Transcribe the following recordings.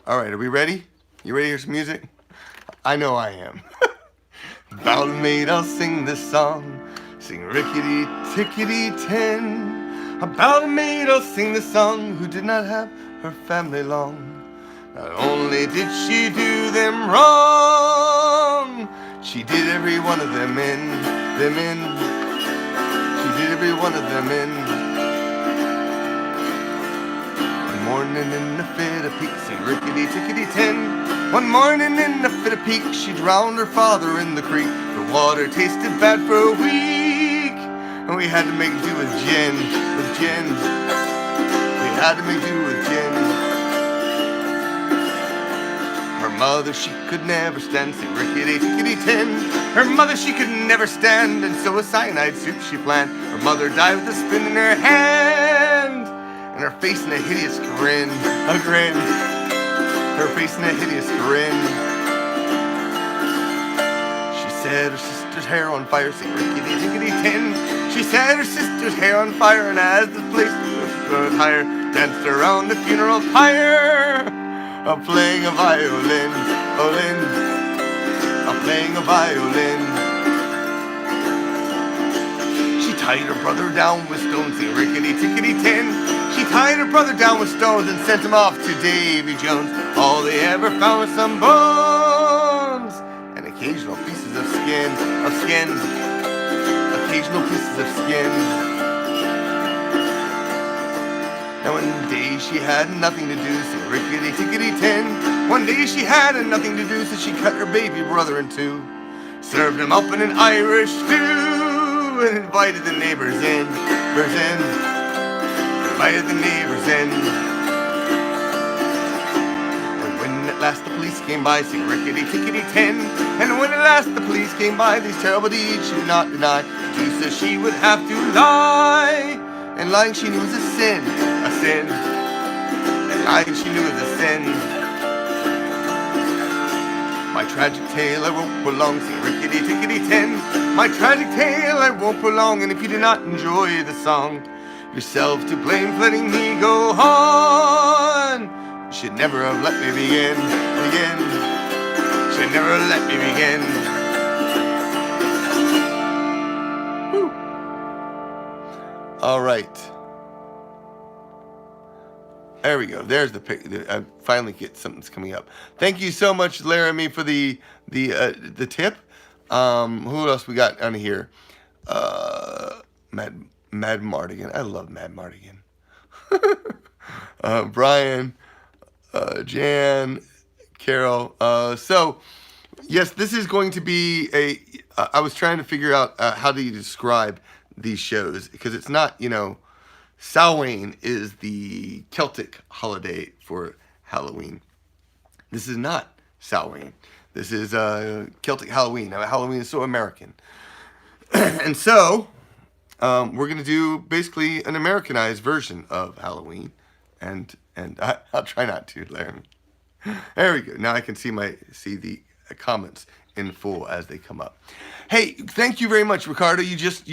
All right, are we ready? You ready to hear some music? I know I am. Ballad maid, I'll sing this song. Sing rickety tickety tin. A ballad maid, I'll sing this song, who did not have her family long. Not only did she do them wrong, she did every one of them in. She did every one of them in. One morning in a fit of pique, sing rickety tickety tin. One morning in a fit of pique, she drowned her father in the creek. The water tasted bad for a week, and we had to make do with gin, We had to make do with gin. Her mother, she could never stand, sing rickety tickety tin. Her mother, she could never stand, and so a cyanide soup she planned. Her mother died with a spoon in her hand, and her face in a hideous grin, her face in a hideous grin. She set her sister's hair on fire, sing rickety tickety tin. She set her sister's hair on fire, and as the place got higher, danced around the funeral pyre, playing a violin, playing a violin. She tied her brother down with stones, sing rickety tickety tin. She tied her brother down with stones and sent him off to Davy Jones. All they ever found was some bones and occasional pieces of skin, occasional pieces of skin. Now one day she had nothing to do, sing rickety tickety tin. One day she had nothing to do, so she cut her baby brother in two, served him up in an Irish stew, and invited the neighbors in, invited the neighbors in. And when at last the police came by, sing rickety tickety tin. And when at last the police came by, these terrible deeds she did not deny. She said she would have to lie, and lying she knew was a sin, and lying she knew was a sin. My tragic tale I won't prolong, sing rickety tickety tin. My tragic tale I won't prolong, and if you do not enjoy the song, yourself to blame for letting me go on. You should never have let me begin. Should never have let me begin. Woo. All right. There we go. There's the pic. I finally get something's coming up. Thank you so much, Laramie, for the tip. Who else we got on here? Mad Mardigan. I love Mad Mardigan. Brian, Jan, Carol. So yes, this is going to be a. I was trying to figure out how do you describe these shows, because it's not, Samhain is the Celtic holiday for Halloween. This is not Samhain. This is Celtic Halloween. Now, Halloween is so American. And so, we're going to do basically an Americanized version of Halloween. And I'll try not to, Larry. There we go. Now I can see the comments in full as they come up. Hey, thank you very much, Ricardo. You just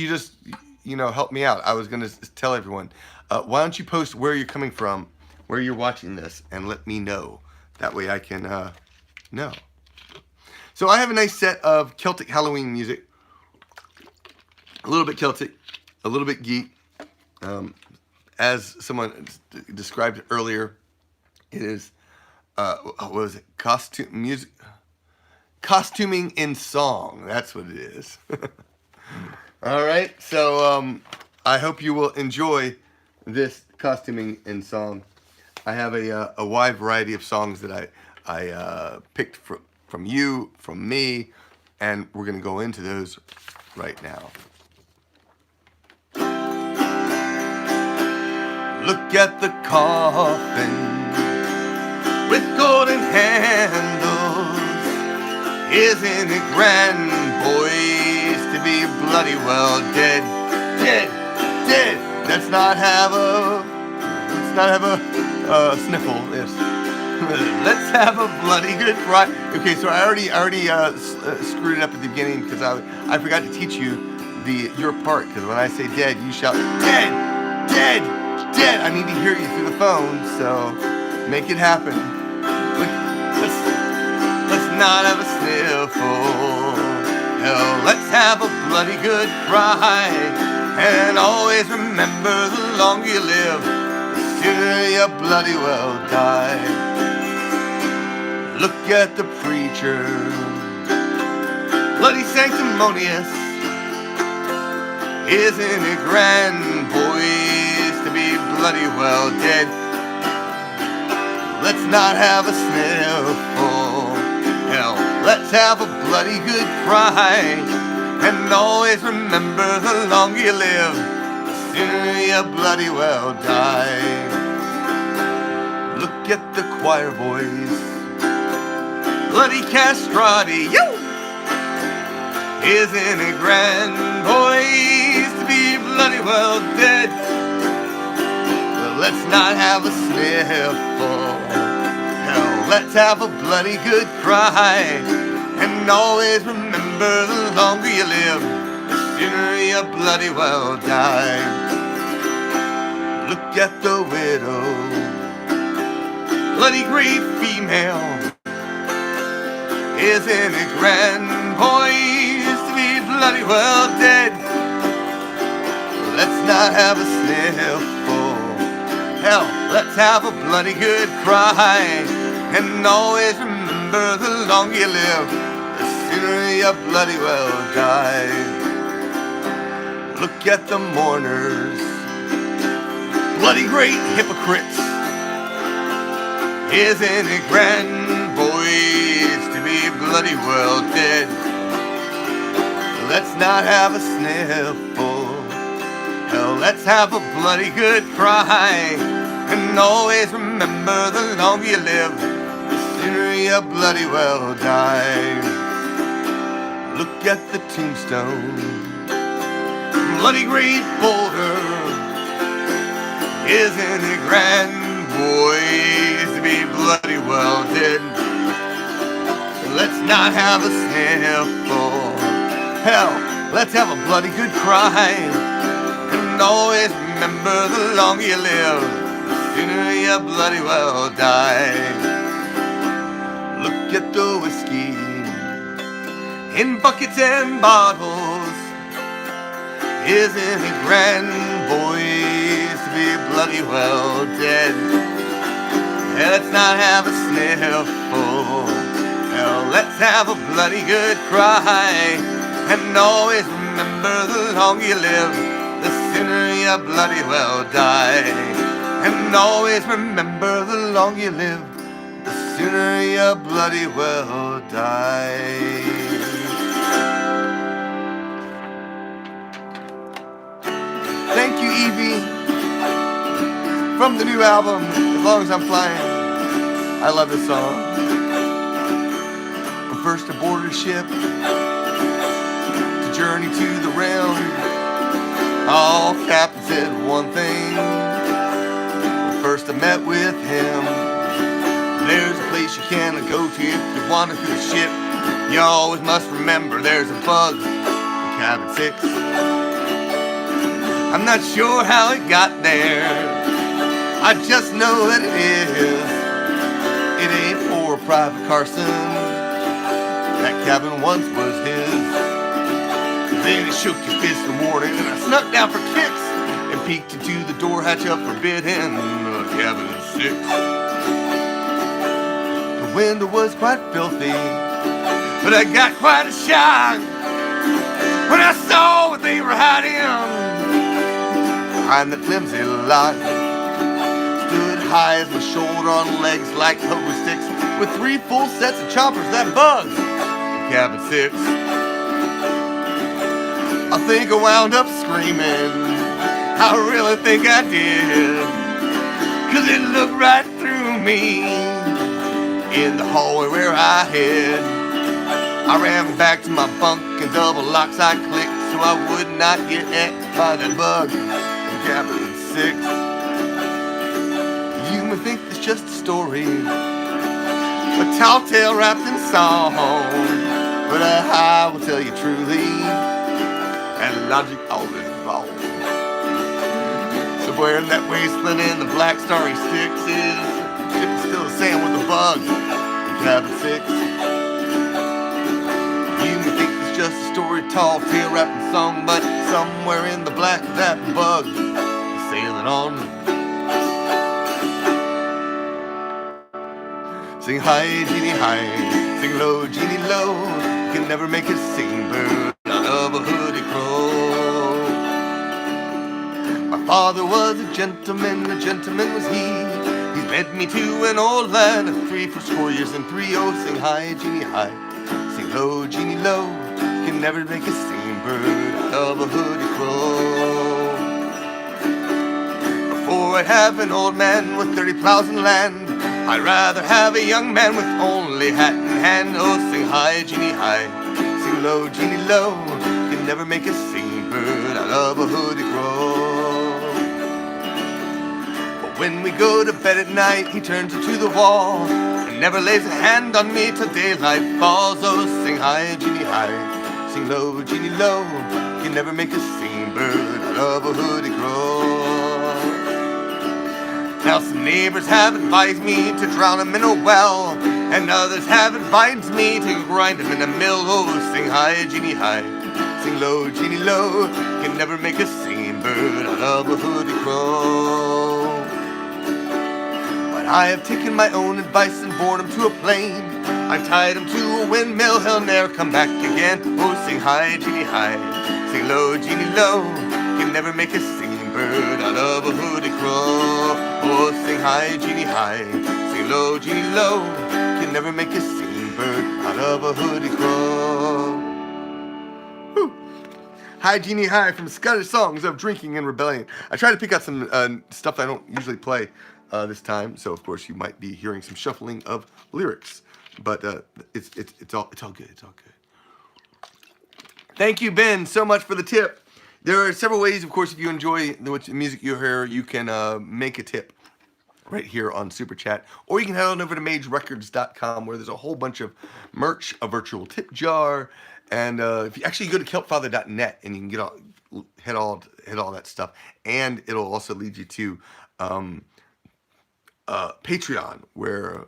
help me out. I was going to tell everyone, why don't you post where you're coming from, where you're watching this, and let me know. That way I can know. So I have a nice set of Celtic Halloween music. A little bit Celtic, a little bit geek. As someone described it earlier, it is, what was it? Costuming in song. That's what it is. All right, so I hope you will enjoy this costuming in song. I have a wide variety of songs that I picked from you, from me, and we're going to go into those right now. Look at the coffin with golden handles. Isn't it grand, boys, to be bloody well dead? Let's not have a sniffle. Yes. Let's have a bloody good cry. Okay, so I already screwed it up at the beginning because I forgot to teach you your part. Because when I say dead, you shout dead. I need to hear you through the phone, so make it happen. Look not have a sniffle. Hell, let's have a bloody good cry, and always remember the longer you live, the sooner you bloody well die. Look at the preacher, bloody sanctimonious. Isn't it grand, boys, to be bloody well dead? Let's not have a sniffle. Hell, let's have a bloody good cry, and always remember the longer you live, the sooner you bloody well die. Look at the choir boys, bloody castrati, yo! Isn't it grand, boys, to be bloody well dead? Well, let's not have a sniffle. Hell, let's have a bloody good cry, and always remember the longer you live, the sooner you bloody well die. Look at the widow, bloody great female. Isn't it grand, boys, to be bloody well dead? Let's not have a sniffle. Hell, let's have a bloody good cry, and always remember the longer you live, the sooner you bloody well die. Look at the mourners, bloody great hypocrites. Isn't it grand, boys, to be bloody well dead? Let's not have a sniffle. Hell, let's have a bloody good cry, and always remember the longer you live, the sooner you bloody well die. Look at the tombstone, bloody great boulder. Isn't it grand, boys, to be bloody well dead? Let's not have a sniffle. Hell, let's have a bloody good cry, and always remember the longer you live, the sooner you bloody well die. Look at the whiskey in buckets and bottles. Isn't it grand, boys, to be bloody well dead? Yeah, let's not have a sniffle. Hell, let's have a bloody good cry, and always remember the longer you live, the sooner you bloody well die. And always remember the longer you live, the sooner you bloody well die. Thank you, Evie, from the new album, As Long As I'm Flying. I love this song. From first aboard a ship, journey to the realm, all captain said one thing. When first I met with him, there's a place you can go to if you wander through the ship. You always must remember there's a bug in cabin 6. I'm not sure how it got there, I just know that it is. It ain't for Private Carson, that cabin once was his. Then he shook his fist in the morning, and I snuck down for kicks and peeked into the door hatch up forbidden cabin 6. The window was quite filthy, but I got quite a shock when I saw what they were hiding behind the flimsy lock. Stood high as my shoulder on legs like hobo sticks, with 3 full sets of choppers that bugged in cabin 6. I think I wound up screaming, I really think I did, 'cause it looked right through me in the hallway where I hid. I ran back to my bunk and double locks I clicked so I would not get ate by that bug in cabin 6. You may think it's just a story, a tall tale wrapped in song, but I will tell you truly, and logic always wrong. Somewhere in that wasteland in the black starry sticks is ship is still a sand with a bug in cabin 6. tall tale rapping song, but somewhere in the black that bug is sailing on. Sing high, Jeannie, high. Sing low, Jeannie, low. You can never make a singing bird out of a hoodie crow. My father was a gentleman was he. He led me to an old land of 3 years and 3 oh. Sing high, Jeannie, high. Sing low, Jeannie, low. You can never make a singing bird out of a hoodie crow. Before I'd have an old man with 30 plows in land, I'd rather have a young man with only hat in hand. Oh, sing high, Jeannie, high. Sing low, Jeannie, low. You can never make a singing bird out of a hoodie crow. But when we go to bed at night, he turns to the wall and never lays a hand on me till daylight falls. Oh, sing high, Jeannie, high. Sing low, Jeannie, low. You can never make a singing bird out of a hoodie crow. Now some neighbors have advised me to drown him in a well, and others have advised me to grind him in a mill. Oh, sing high, Jeannie, high. Sing low, Jeannie, low. Can never make a singing bird out of a hoodie crow. But I have taken my own advice and borne him to a plane. I've tied him to a windmill, he'll ne'er come back again. Oh, sing high, Jeannie, high. Sing low, Jeannie, low. Can never make a singing bird out of a hoodie crow. Oh, sing high, Jeannie, high. Sing low, Jeannie, low. Can never make a singing bird out of a hoodie crow. Whew. Hi, Jeannie, high from Scottish Songs of Drinking and Rebellion. I try to pick out some stuff I don't usually play this time, so of course you might be hearing some shuffling of lyrics, but it's all good. It's all good. Thank you, Ben, so much for the tip. There are several ways, of course, if you enjoy the music you hear, you can make a tip right here on Super Chat. Or you can head on over to magerecords.com, where there's a whole bunch of merch, a virtual tip jar, and if you actually go to kelpfather.net, and you can get hit all that stuff, and it'll also lead you to Patreon, where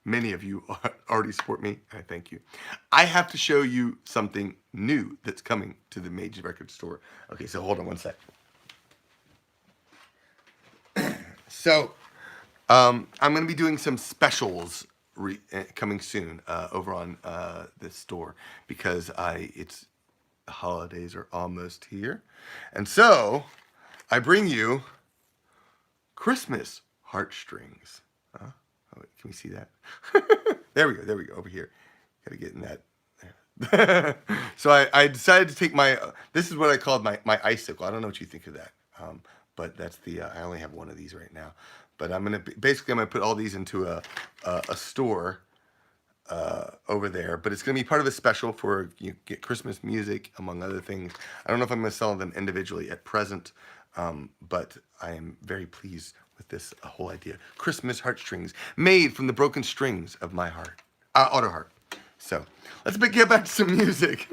many of you already support me. I thank you. I have to show you something new that's coming to the Mage Record store. Okay, so hold on one sec. So, I'm going to be doing some specials coming soon over on this store, because the holidays are almost here. And so, I bring you Christmas heartstrings. Oh, wait, can we see that? There we go, over here. Gotta get in that. There. So I decided to take this is what I called my icicle. I don't know what you think of that. But that's I only have one of these right now. But I'm gonna put all these into a store over there. But it's gonna be part of a special for get Christmas music, among other things. I don't know if I'm gonna sell them individually at present, but I am very pleased with this whole idea. Christmas heartstrings made from the broken strings of my heart, auto heart. So let's get back to some music.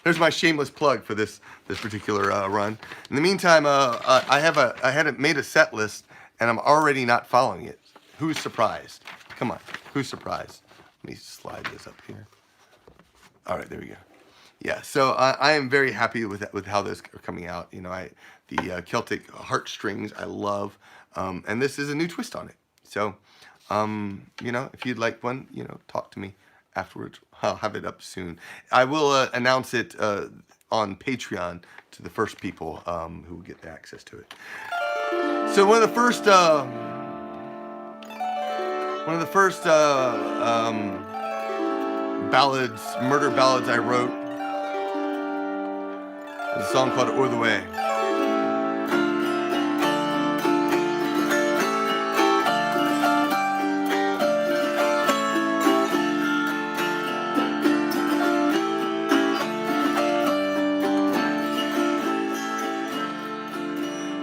There's my shameless plug for this particular run. In the meantime, I made a set list, and I'm already not following it. Who's surprised? Come on, who's surprised? Let me slide this up here. All right, there we go. Yeah, so I am very happy with how those are coming out. You know, the Celtic heartstrings I love. And this is a new twist on it. So, you know, if you'd like one, you know, talk to me afterwards. I'll have it up soon. I will announce it on Patreon to the first people who will get access to it. So one of the first murder ballads I wrote was a song called "O'er the Way."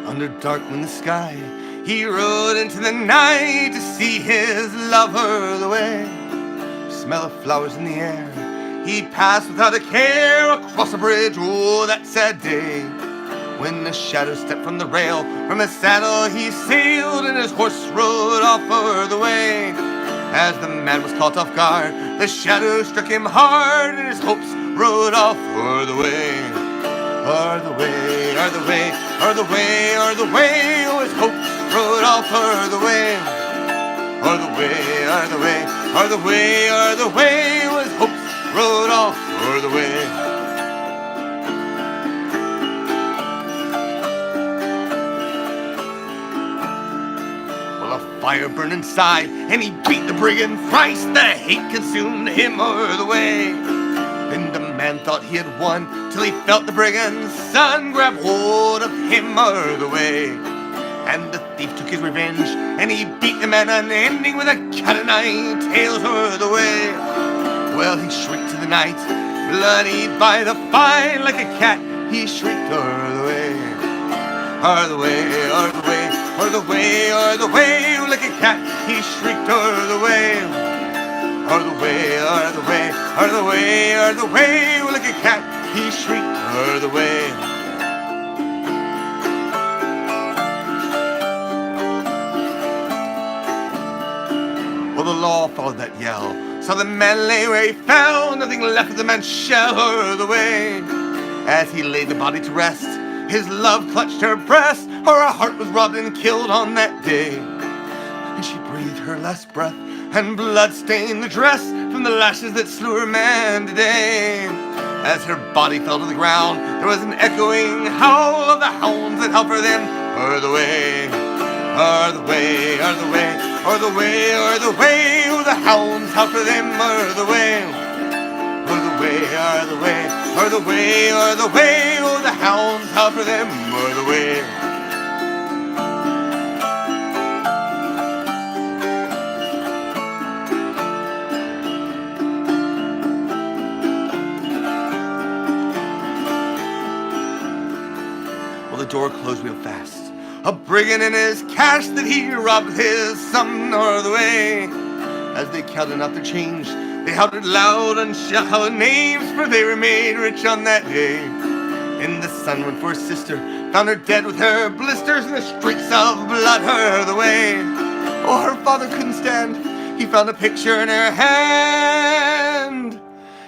Under darkening sky, he rode into the night to see his lover the way. Smell of flowers in the air, he passed without a care across a bridge. Oh, that sad day, when the shadow stepped from the rail. From his saddle he sailed, and his horse rode off o'er the way. As the man was caught off guard, the shadow struck him hard, and his hopes rode off o'er the way. O'er the way, o'er the way, o'er the way, o'er the way, oh, his hopes rode off o'er the way. O'er the way, o'er the way, o'er the way, o'er the way, oh, his hopes rode off o'er the way. Fire burned inside, and he beat the brigand thrice. The hate consumed him o'er the way. Then the man thought he had won, till he felt the brigand's son grab hold of him o'er the way. And the thief took his revenge, and he beat the man unending with a cat-o'-nine tails o'er the way. Well, he shrieked to the night, bloodied by the fire, like a cat he shrieked o'er the way. O'er the way, o'er the way, o'er the way, o'er the way, like a cat he shrieked o'er the way. O'er the way, o'er the way, o'er the way, o'er the way, like a cat he shrieked o'er the way. Well, the law followed that yell, saw the man lay where he fell, nothing left of the man's shell o'er the way. As he laid the body to rest, his love clutched her breast, for her heart was robbed and killed on that day. And she breathed her last breath, and blood stained the dress from the lashes that slew her man today. As her body fell to the ground, there was an echoing howl of the hounds that howled for them o'er the way. O'er the way, o'er the way, o'er the way, o'er the way, oh, the hounds howled for them o'er the way. O'er the way, o'er the way, o'er the way, o'er the way, oh, the hounds howl for them o'er the way. Well, the door closed real fast. A brigand in his cash that he robbed his son o'er the way. As they counted out their change, they howled loud and shouted names, for they were made rich on that day. And the son went for his sister, found her dead with her blisters and the streaks of blood her the way. Oh, her father couldn't stand. He found a picture in her hand.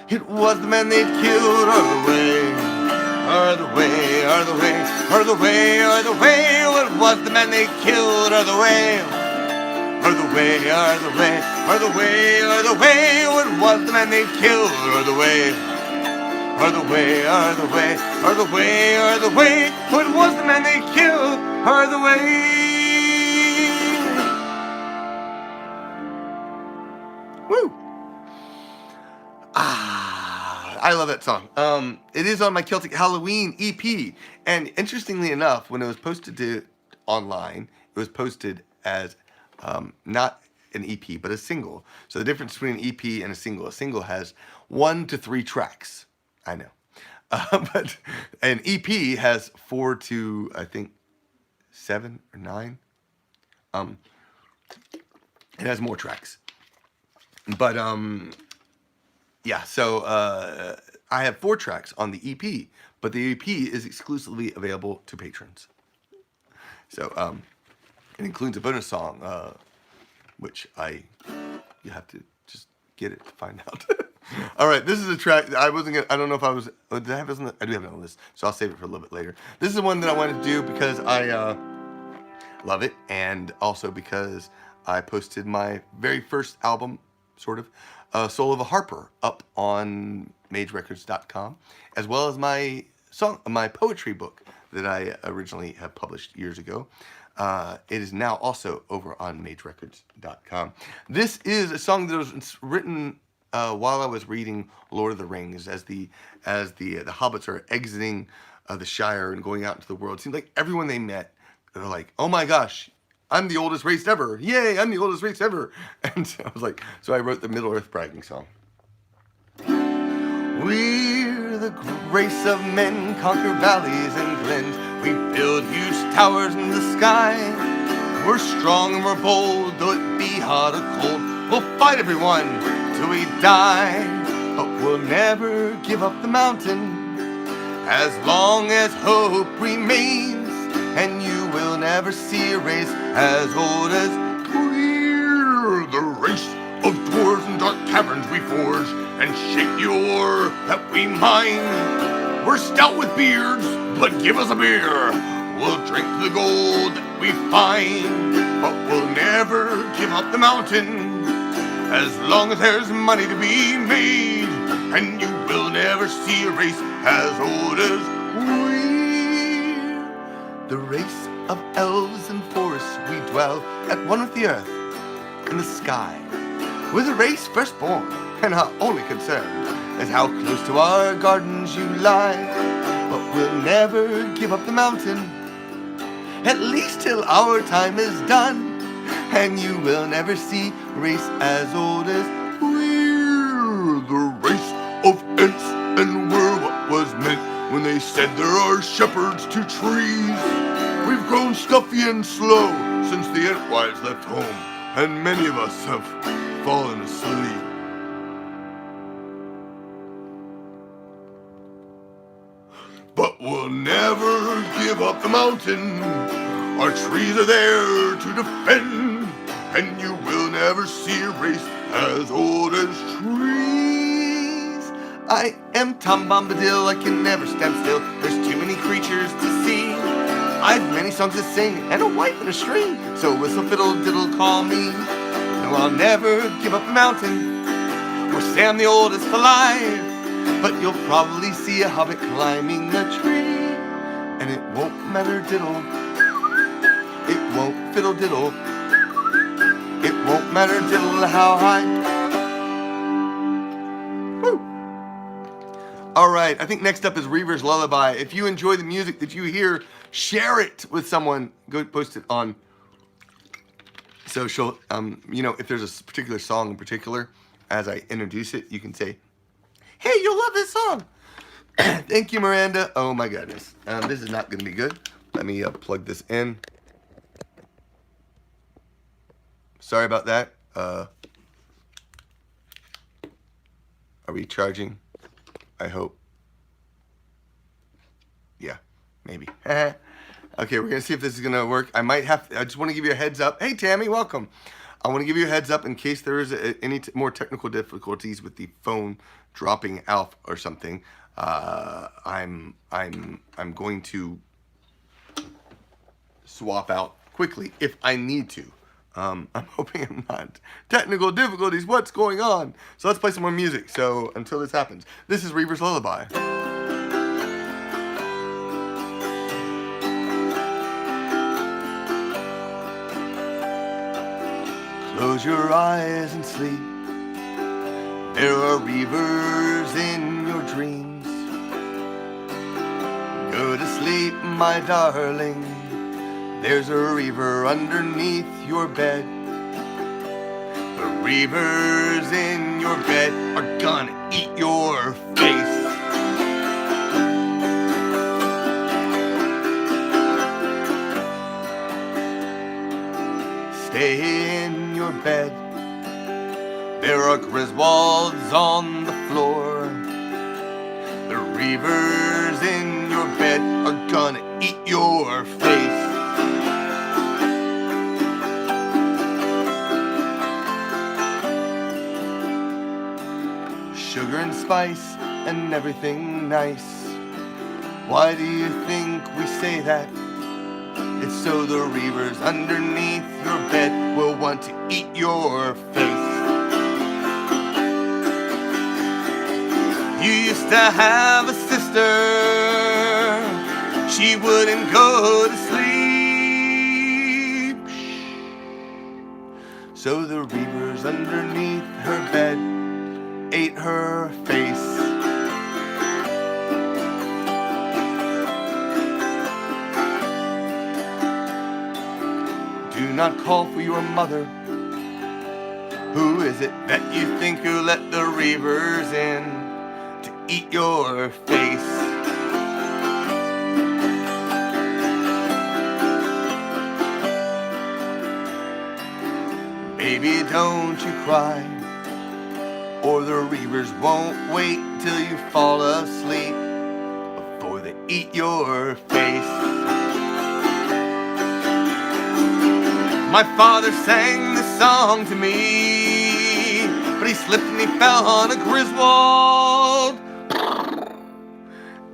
It was the man they'd killed o'er the way. O'er the way, o'er the way, o'er the way, o'er the way. Oh, it was the man they killed o'er the way. O'er the way, o'er the way, o'er the way, o'er the way, oh, it was the man they killed o'er the way. O'er the way, o'er the way, o'er the way, o'er the way, oh, it was the man they killed o'er the way. Woo! I love that song. It is on my Celtic Halloween EP, and interestingly enough, when it was posted online, it was posted as not an EP, but a single. So the difference between an EP and a single has 1 to 3 tracks. I know. But an EP has 4 to, I think, 7 or 9. It has more tracks. But, yeah, so I have 4 tracks on the EP, but the EP is exclusively available to patrons. So, it includes a bonus song, which you have to just get it to find out. All right, this is a track. I don't know if I was. Did I have this on I do have it on the list, so I'll save it for a little bit later. This is the one that I wanted to do because I love it, and also because I posted my very first album, sort of, Soul of a Harper, up on magerecords.com, as well as my poetry book that I originally have published years ago. It is now also over on magerecords.com. This is a song that was written while I was reading Lord of the Rings, as the hobbits are exiting the Shire and going out into the world. It seemed like everyone they met, they're like, "Oh my gosh, I'm the oldest race ever! Yay, I'm the oldest race ever!" And so I was like, so I wrote the Middle Earth bragging song. We're the race of men, conquer valleys and glens. We build huge towers in the sky. We're strong and we're bold, though it be hot or cold. We'll fight everyone till we die, but we'll never give up the mountain as long as hope remains. And you will never see a race as old as we're the race forge and shake the ore that we mine. We're stout with beards, but give us a beer. We'll drink to the gold that we find, but we'll never give up the mountain as long as there's money to be made. And you will never see a race as old as we. The race of elves and forests, we dwell at one with the earth and the sky. We're the race firstborn, and our only concern is how close to our gardens you lie. But we'll never give up the mountain, at least till our time is done. And you will never see a race as old as we're. The race of Ents, and we're what was meant when they said there are shepherds to trees. We've grown stuffy and slow since the Entwives left home, and many of us have fallen asleep. But we'll never give up the mountain. Our trees are there to defend, and you will never see a race as old as trees. I am Tom Bombadil, I can never stand still. There's too many creatures to see. I've many songs to sing and a wife and a string, so whistle, fiddle, diddle, call me. No, I'll never give up the mountain, or say I'm the oldest alive. But you'll probably see a hobbit climbing a tree, and it won't matter diddle, it won't fiddle diddle, it won't matter diddle how high. Woo! Alright, I think next up is Reavers Lullaby. If you enjoy the music that you hear, share it with someone. Go post it on social. You know, if there's a particular song in particular, as I introduce it, you can say, hey, you'll love this song. Thank you, Miranda. Oh my goodness. This is not going to be good. Let me plug this in. Sorry about that. Are we charging? I hope. Yeah, maybe. Okay, we're going to see if this is going to work. I just want to give you a heads up. Hey, Tammy, welcome. I want to give you a heads up in case there is any more technical difficulties with the phone dropping out or something. I'm going to swap out quickly if I need to. I'm hoping I'm not. Technical difficulties, what's going on? So let's play some more music. So until this happens, this is Reavers Lullaby. Close your eyes and sleep. There are reavers in your dreams. Go to sleep, my darling. There's a reaver underneath your bed. The reavers in your bed are gonna eat your face. Stay in your bed. There are Griswolds on the floor. The reavers in your bed are gonna eat your face. Sugar and spice and everything nice. Why do you think we say that? It's so the reavers underneath your bed will want to eat your face. You used to have a sister. She wouldn't go to sleep. So the reavers underneath her bed ate her face. Do not call for your mother. Who is it that you think will let the reavers in to eat your face? Baby, don't you cry, or the reavers won't wait till you fall asleep before they eat your face. My father sang this song to me. but he slipped and he fell on a Griswold.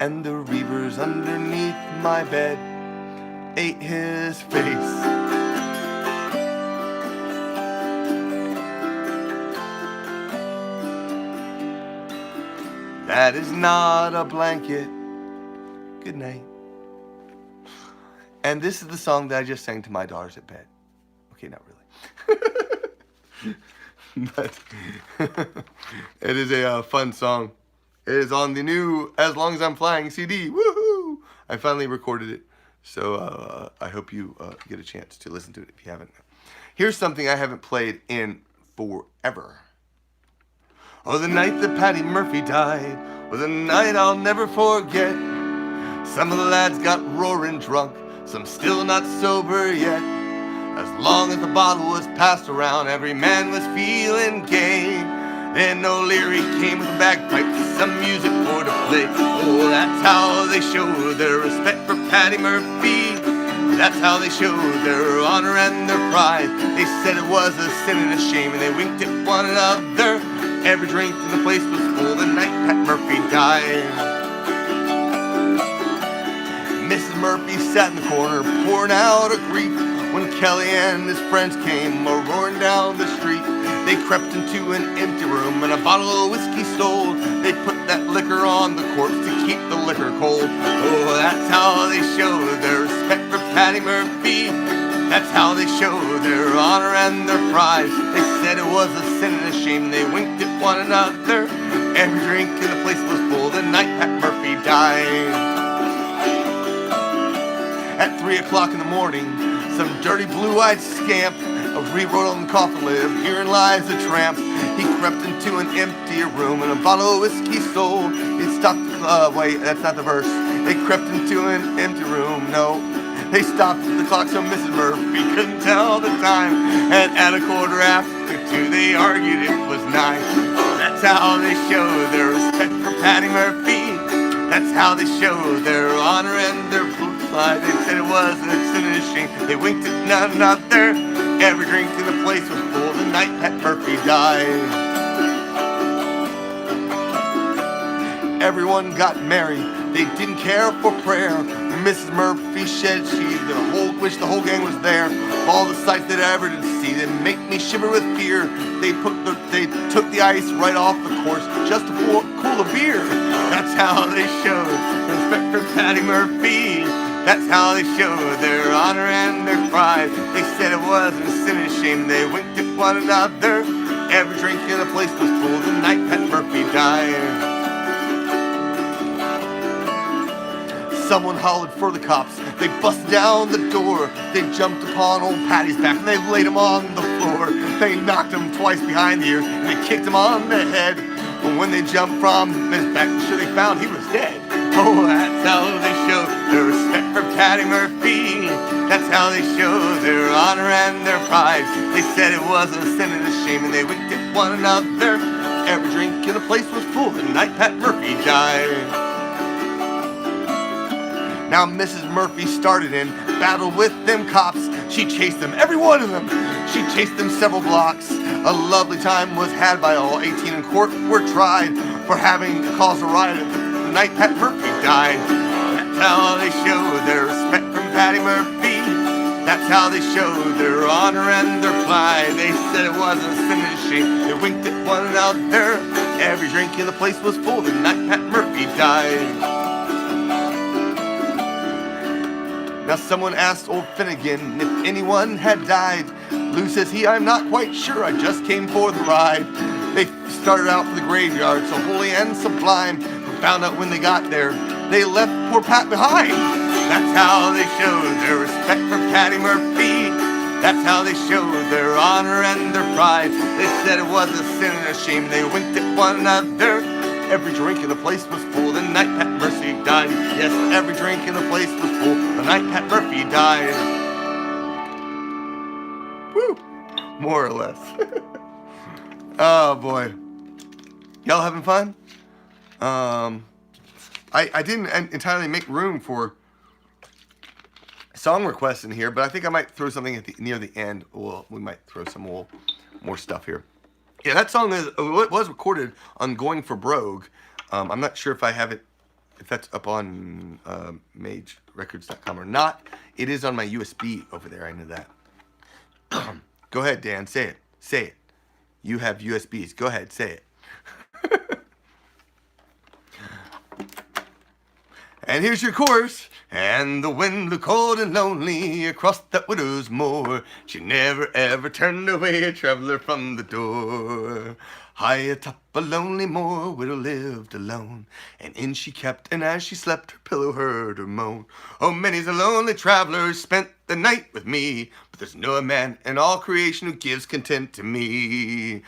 And the Reavers underneath my bed ate his face. That is not a blanket. Good night. And this is the song that I just sang to my daughters at bed. Okay, not really. But it is a fun song. It is on the new As Long As I'm Flying CD. Woohoo! I finally recorded it. So I hope you get a chance to listen to it if you haven't. Here's something I haven't played in forever. Oh, the night that Paddy Murphy died was a night I'll never forget. Some of the lads got roaring drunk, some still not sober yet. As long as the bottle was passed around, every man was feeling gay. Then O'Leary came with a bagpipe, some music for to play. Oh, that's how they showed their respect for Paddy Murphy. That's how they showed their honor and their pride. They said it was a sin and a shame, and they winked at one another. Every drink in the place was full the night Pat Murphy died. Mrs. Murphy sat in the corner, pouring out her grief, when Kelly and his friends came a-roaring down the street. They crept into an empty room and a bottle of whiskey stole. They put that liquor on the corpse to keep the liquor cold. Oh, that's how they showed their respect for Paddy Murphy. That's how they showed their honor and their pride. They said it was a sin and a shame. They winked at one another. Every drink in the place was full the night Pat Murphy died. At 3 o'clock in the morning, some dirty blue-eyed scamp rewrote on the coffin lid, "Herein lies a tramp." He crept into an empty room and a bottle of whiskey stole. He stopped, wait, that's not the verse. They crept into an empty room, no. They stopped the clock so Mrs. Murphy couldn't tell the time. And at 2:15, they argued it was 9. That's how they showed their respect for Paddy Murphy. That's how they showed their honor and their pride. They said it was a sin and a shame. They winked at none another. Every drink in the place was full the night Pat Murphy died. Everyone got merry. They didn't care for prayer. Mrs. Murphy said wish the whole gang was there. All the sights that I ever did see, they make me shiver with fear. They took the ice right off the course just to cool a beer. That's how they showed respect for Paddy Murphy. That's how they showed their honor and their pride. They said it wasn't a sin and a shame. They winked at one another. Every drink in the place was full the night Pat Murphy died. Someone hollered for the cops. They busted down the door. They jumped upon old Paddy's back and they laid him on the floor. They knocked him twice behind the ears and they kicked him on the head. But when they jumped from his back, sure they found he was dead. Oh, that's how they showed their respect for Paddy Murphy. That's how they showed their honor and their pride. They said it wasn't a sin and a shame, and they winked at one another. Every drink in the place was full the night Pat Murphy died. Now Mrs. Murphy started in battle with them cops. She chased them, every one of them. She chased them several blocks. A lovely time was had by all. 18 in court were tried for having caused a riot the night Pat Murphy died. That's how they showed their respect from Paddy Murphy. That's how they showed their honor and their pride. They said it wasn't a sin and a shame. They winked at one another. Every drink in the place was full the night Pat Murphy died. Now someone asked old Finnegan if anyone had died. Lou says I'm not quite sure, I just came for the ride. They started out for the graveyard, so holy and sublime, but found out when they got there, they left poor Pat behind. That's how they showed their respect for Paddy Murphy. That's how they showed their honor and their pride. They said it was a sin and a shame, they winked at one another. Every drink in the place was full the night Pat Murphy died. Yes, every drink in the place was full the night Pat Murphy died. Woo! More or less. Oh boy. Y'all having fun? I didn't entirely make room for song requests in here, but I think I might throw something near the end. We might throw some more stuff here. Yeah, that song was recorded on Going for Brogue. I'm not sure if I have it, if that's up on magerecords.com or not. It is on my USB over there. I know that. Go ahead, Dan. Say it. Say it. You have USBs. Go ahead. Say it. And here's your chorus. And the wind blew cold and lonely across that widow's moor. She never ever turned away a traveler from the door. High atop a lonely moor, widow lived alone, and in she kept, and as she slept, her pillow heard her moan. Oh, many's a lonely traveler spent the night with me, but there's no man in all creation who gives content to me.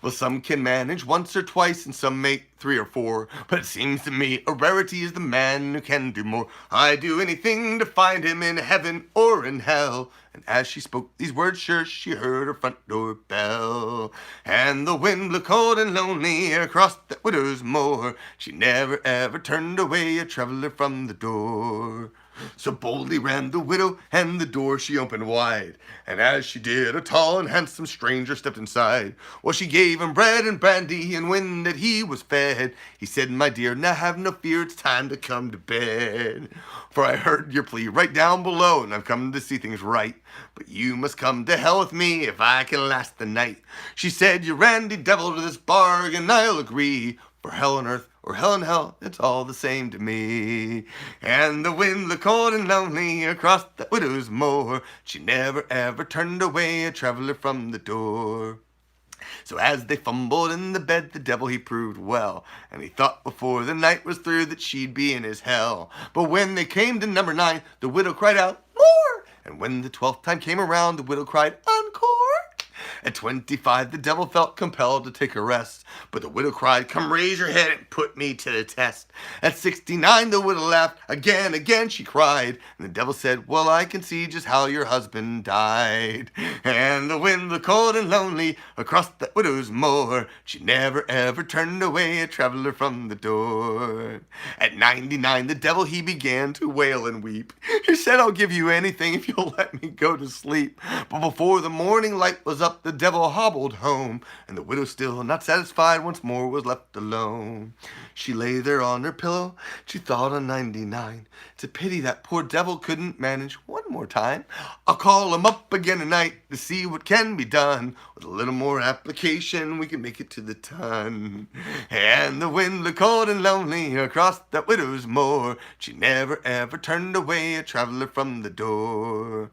Well, some can manage once or twice, and some make 3 or 4, but it seems to me a rarity is the man who can do more. I'd do anything to find him in heaven or in hell. And as she spoke these words, sure she heard her front door bell. And the wind blew cold and lonely across that widow's moor. She never ever turned away a traveler from the door. So boldly ran the widow, and the door she opened wide. And as she did, a tall and handsome stranger stepped inside. Well, she gave him bread and brandy, and when that he was fed, he said, my dear, now have no fear, it's time to come to bed. For I heard your plea right down below, and I've come to see things right. But you must come to hell with me if I can last the night. She said, you randy devil to this bargain, I'll agree. For hell on earth, or hell in hell, it's all the same to me. And the wind blew cold and lonely across that widow's moor. She never ever turned away a traveler from the door. So as they fumbled in the bed, the devil he proved well, and he thought before the night was through that she'd be in his hell. But when they came to number 9, the widow cried out, more! And when the 12th time came around, the widow cried, encore! At 25, the devil felt compelled to take a rest, but the widow cried, come raise your head and put me to the test. At 69, the widow laughed, again she cried, and the devil said, well, I can see just how your husband died. And the wind blew cold and lonely across that widow's moor. She never ever turned away a traveler from the door. At 99, the devil he began to wail and weep. He said, I'll give you anything if you'll let me go to sleep. But before the morning light was up, the devil hobbled home, and the widow, still not satisfied, once more was left alone. She lay there on her pillow, she thought on 99. It's a pity that poor devil couldn't manage one more time. I'll call him up again tonight to see what can be done. With a little more application, we can make it to the ton. And the wind blew cold and lonely across that widow's moor. She never ever turned away a traveler from the door.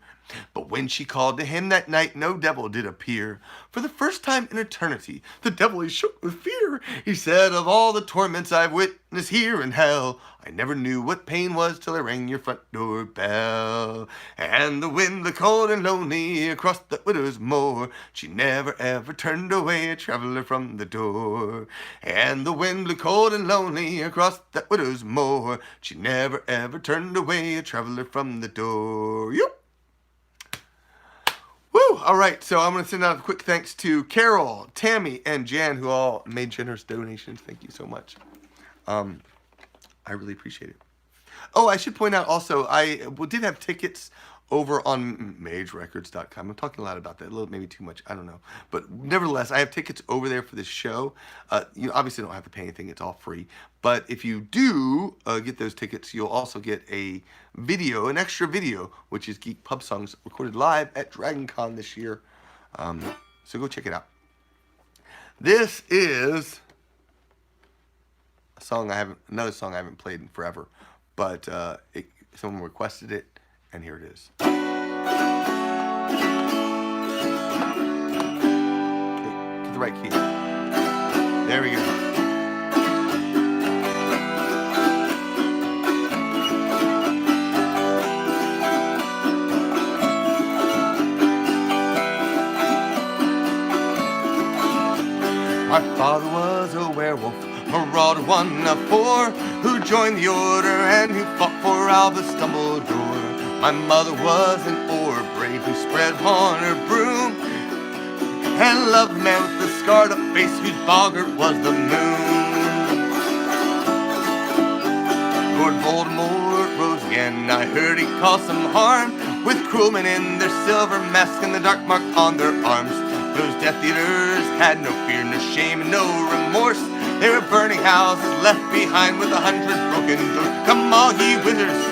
But when she called to him that night, no devil did appear. For the first time in eternity, the devil he shook with fear. He said, of all the torments I've witnessed here in hell, I never knew what pain was till I rang your front door bell. And the wind blew cold and lonely across that widow's moor. She never ever turned away a traveler from the door. And the wind blew cold and lonely across that widow's moor. She never ever turned away a traveler from the door. Yep. Woo! All right, so I'm going to send out a quick thanks to Carol, Tammy, and Jan, who all made generous donations. Thank you so much. I really appreciate it. Oh, I should point out also, I did have tickets over on magerecords.com. I'm talking a lot about that, a little maybe too much, I don't know. But nevertheless, I have tickets over there for this show. You obviously don't have to pay anything, it's all free. But if you do get those tickets, you'll also get a video, an extra video, which is Geek Pub Songs recorded live at DragonCon this year. So go check it out. This is a song another song I haven't played in forever, but someone requested it, and here it is. Okay, get the right key. There we go. My father was a werewolf, marauder one of 4, who joined the order and who fought for Albus Dumbledore. My mother was an orb brave who spread on her broom, and loved a man with a scarred up face whose boggart was the moon. Lord Voldemort rose again, I heard he caused some harm, with cruel men in their silver masks and the dark mark on their arms. Those Death Eaters had no fear, no shame, and no remorse. They were burning houses left behind with 100 broken doors. Come all ye wizards,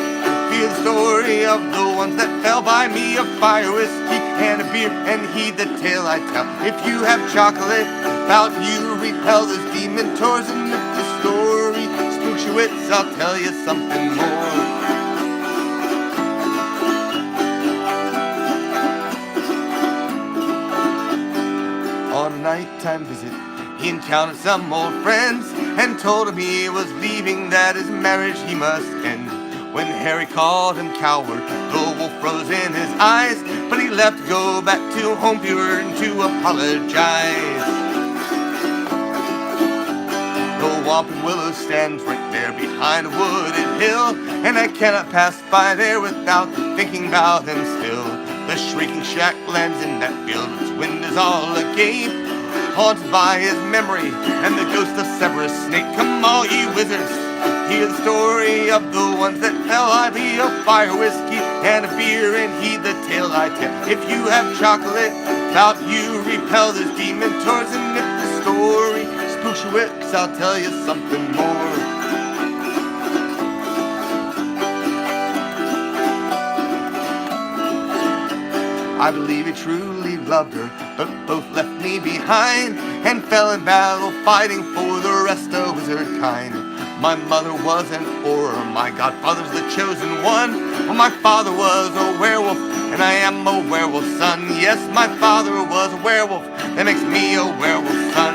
hear the story of the ones that fell by me, of fire, whiskey, and a beer, and heed the tale I tell. If you have chocolate about you, repel those demon tours, and if the story spooks your wits, I'll tell you something more. On a nighttime visit, he encountered some old friends and told him he was leaving, that his marriage he must end. When Harry called him coward, the wolf froze in his eyes, but he left to go back to home pure and to apologize. The Whomping Willow stands right there behind a wooded hill, and I cannot pass by there without thinking about him still. The shrieking shack lands in that field, its wind is all agape, haunted by his memory and the ghost of Severus Snape. Come all ye wizards, hear the story of the ones that fell. I be a fire, whiskey, and a beer, and heed the tale I tell. If you have chocolate about you, repel those demon tours, and if the story spooks your wits, I'll tell you something more. I believe he truly loved her, but both left me behind and fell in battle fighting for the rest of wizard kind. My mother was an auror, my godfather's the chosen one. Well, my father was a werewolf, and I am a werewolf son. Yes, my father was a werewolf, that makes me a werewolf son.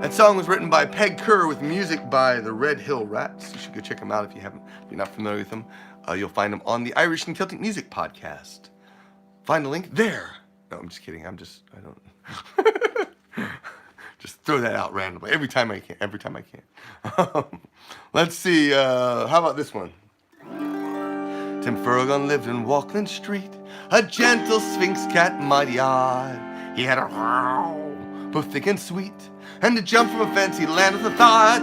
That song was written by Peg Kerr with music by the Red Hill Rats. You should go check them out if you're not familiar with them. You'll find them on the Irish and Celtic Music podcast. Find the link there. No, I'm just kidding. I don't. Just throw that out randomly every time I can. Let's see. How about this one? Tim Furagone lived in Walkland Street, a gentle sphinx cat, mighty odd. He had a growl, both thick and sweet, and to jump from a fence he landed with a thought.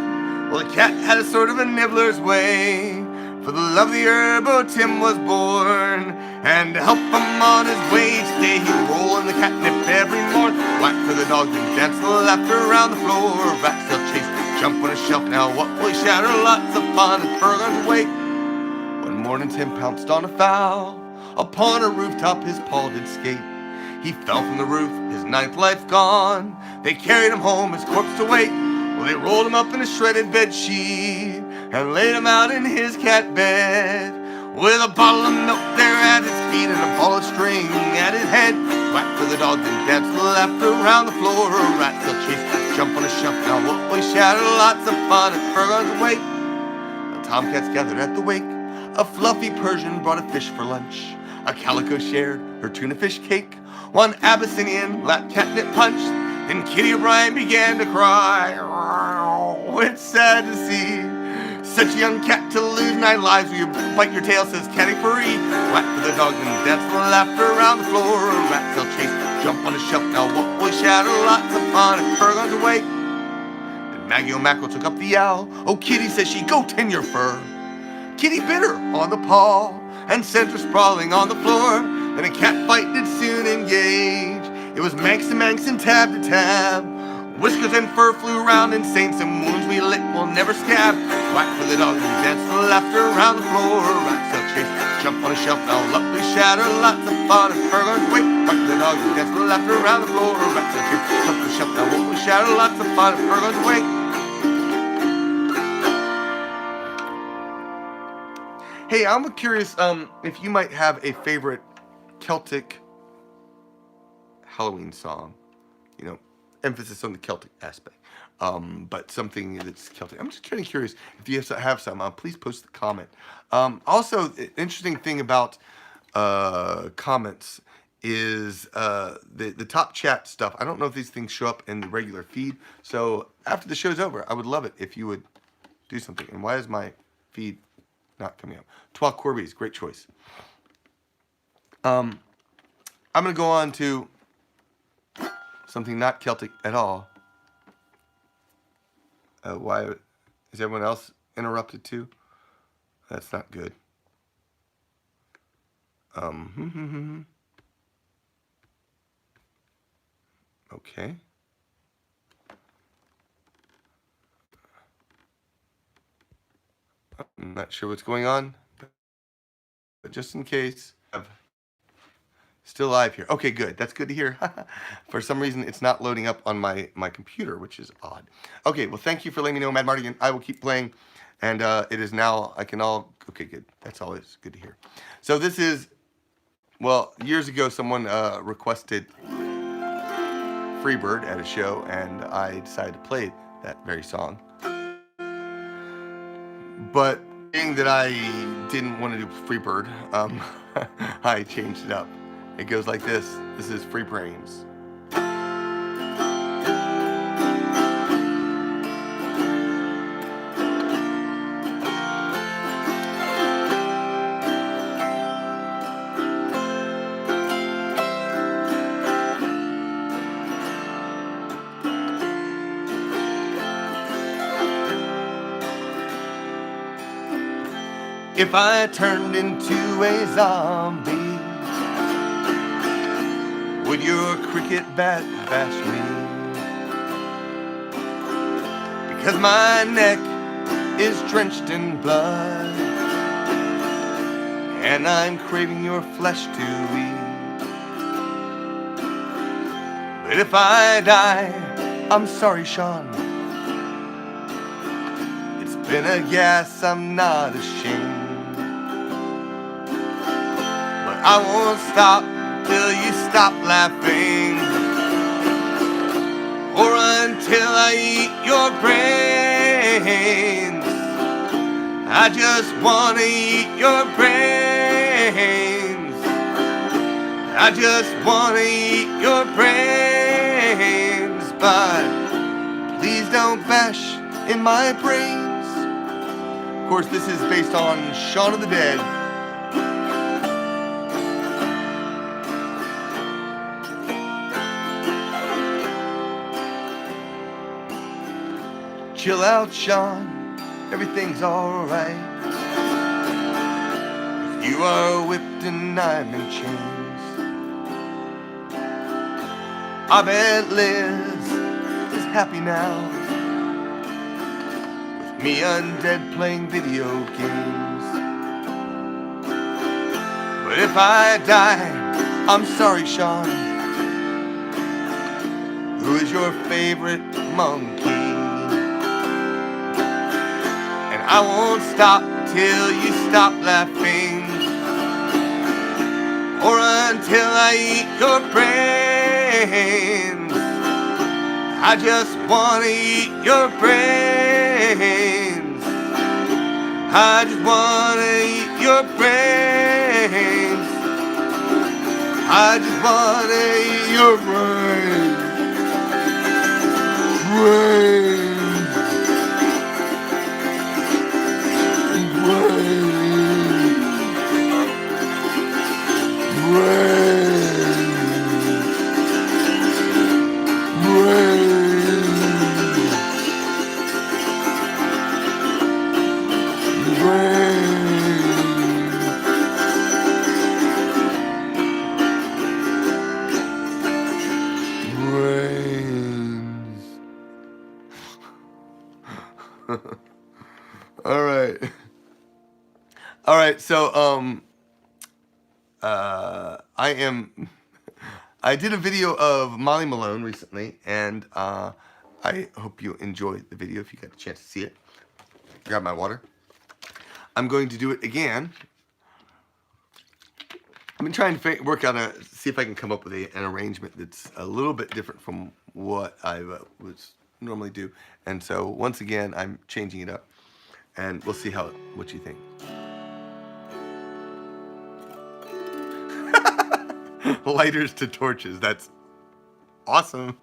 Well, the cat had a sort of a nibbler's way. For the love of the herb, oh, Tim was born. And to help him on his way each day, he'd roll in the catnip every morn. Whack for the dog and dance the laughter around the floor. Rats they'll chase, jump on a shelf, now what will he shatter? Lots of fun and Furgone's wake. One morning Tim pounced on a fowl. Upon a rooftop his paw did skate. He fell from the roof, his ninth life gone. They carried him home, his corpse to wait. Well, they rolled him up in a shredded bed sheet and laid him out in his cat bed, with a bottle of milk there at his feet and a ball of string at his head. Whack for the dog, then dance the laughter around the floor. Rats they'll chase, jump on a shelf, now what will he shatter? Lots of fun at Furgone's wake. The tomcats gathered at the wake. A fluffy Persian brought a fish for lunch. A calico shared her tuna fish cake. One Abyssinian lapped catnip punch. Then Kitty O'Brien began to cry. It's sad to see such a young cat to lose 9 lives. Will you bite your tail, says Catty Furry. Whack for the dog and dance the laughter around the floor. Rats they'll chase, jump on a shelf, now what will shatter? Lots of fun at Furgone's awake. Then Maggie O'Mackerel took up the owl. Oh, Kitty, says she, go tend your fur. Kitty bit her on the paw and sent her sprawling on the floor. Then a cat fight did soon engage. It was Manx to Manx and tab to tab. Whiskers and fur flew round and saints and wounds we lick will never scab. Whack for the dog and dance the laughter around the floor. Rats they'll chase, jump on a shelf, now luckily shatter. Lots of fun at Furgone's wake. Whack for the dog and dance the laughter around the floor. Rats they'll chase, jump on a shelf, now luckily shatter. Lots of fun at Furgone's wake. Hey, I'm curious if you might have a favorite Celtic Halloween song. You know, emphasis on the Celtic aspect, but something that's Celtic. I'm just kind of curious if you have some. Please post the comment. Also, interesting thing about comments is the top chat stuff. I don't know if these things show up in the regular feed. So after the show's over, I would love it if you would do something. And why is my feed not coming up? Twa Corby's, great choice. I'm going to go on to something not Celtic at all. Why is everyone else interrupted too? That's not good. Okay. I'm not sure what's going on, but just in case, I'm still live here. Okay, good. That's good to hear. For some reason, it's not loading up on my computer, which is odd. Okay, well, thank you for letting me know, Mad Marty, and I will keep playing. And it is now, I can all, okay, good. That's always good to hear. So this is, well, years ago, someone requested Freebird at a show, and I decided to play that very song. But being that I didn't want to do Freebird, I changed it up. It goes like this. This is Free Brains. If I turned into a zombie, would your cricket bat bash me? Because my neck is drenched in blood, and I'm craving your flesh to eat. But if I die, I'm sorry, Sean. It's been a guess, I'm not ashamed. I won't stop till you stop laughing, or until I eat your brains. I just want to eat your brains. I just want to eat your brains, but please don't bash in my brains. Of course, this is based on Shaun of the Dead. Chill out, Sean, everything's alright. You are whipped and I'm in chains. I bet Liz is happy now, with me undead playing video games. But if I die, I'm sorry, Sean. Who is your favorite monkey? I won't stop till you stop laughing, or until I eat your brains. I just want to eat your brains. I just want to eat your brains. I just want to eat your brains. Brains. All right, so I did a video of Molly Malone recently, and I hope you enjoyed the video if you got a chance to see it. Grab my water. I'm going to do it again. I've been trying to work out see if I can come up with an arrangement that's a little bit different from what I would normally do. And so once again, I'm changing it up, and we'll see what you think. Lighters to torches. That's awesome.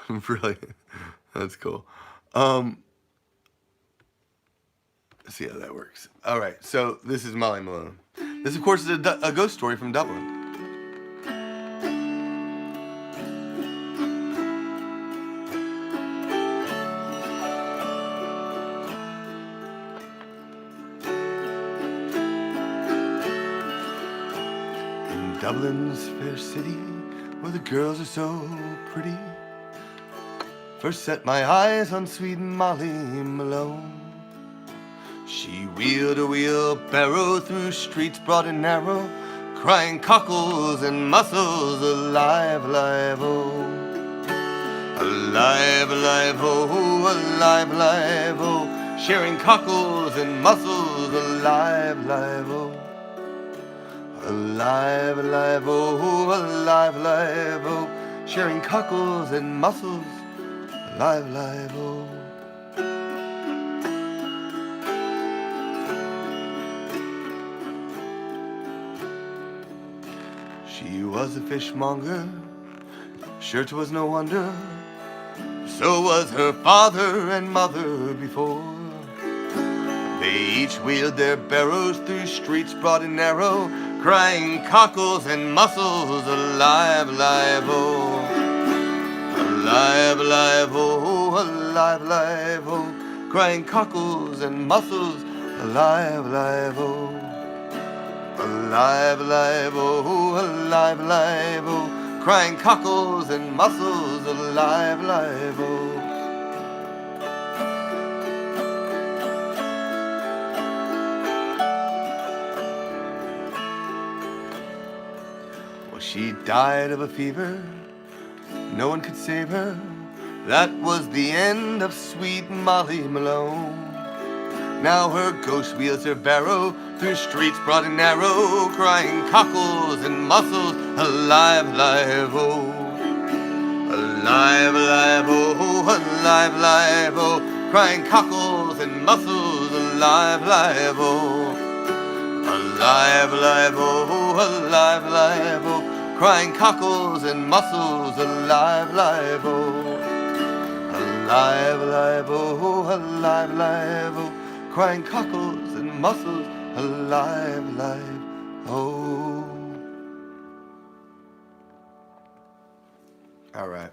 Brilliant. That's cool. Let's see how that works. All right. So this is Molly Malone. This, of course, is a ghost story from Dublin. Dublin's fair city, where the girls are so pretty, first set my eyes on sweet Molly Malone. She wheeled a wheelbarrow through streets broad and narrow, crying cockles and mussels, alive, alive, oh. Alive, alive, oh, alive, alive, oh. Sharing cockles and mussels, alive, alive, oh. Alive, alive, oh, alive, alive, oh. Sharing cockles and mussels, alive, alive, oh. She was a fishmonger, sure 'twas no wonder, so was her father and mother before. They each wheeled their barrows through streets broad and narrow, crying cockles and mussels, alive, alive, oh. Alive, alive, oh, alive, alive, oh. Crying cockles and mussels, alive, alive, oh. Alive, alive, oh, alive, alive, oh. Crying cockles and mussels, alive, alive, oh. Well, she died of a fever, no one could save her. That was the end of sweet Molly Malone. Now her ghost wheels her barrow through streets broad and narrow, crying cockles and mussels, alive, alive, oh. Alive, alive, oh, alive, alive, oh. Crying cockles and mussels, alive, alive, oh. Alive, alive, oh, alive, alive, oh. Crying cockles and mussels, alive, alive, oh. Alive, alive, oh, alive, alive, oh. Crying cockles and mussels, alive, alive, oh. All right.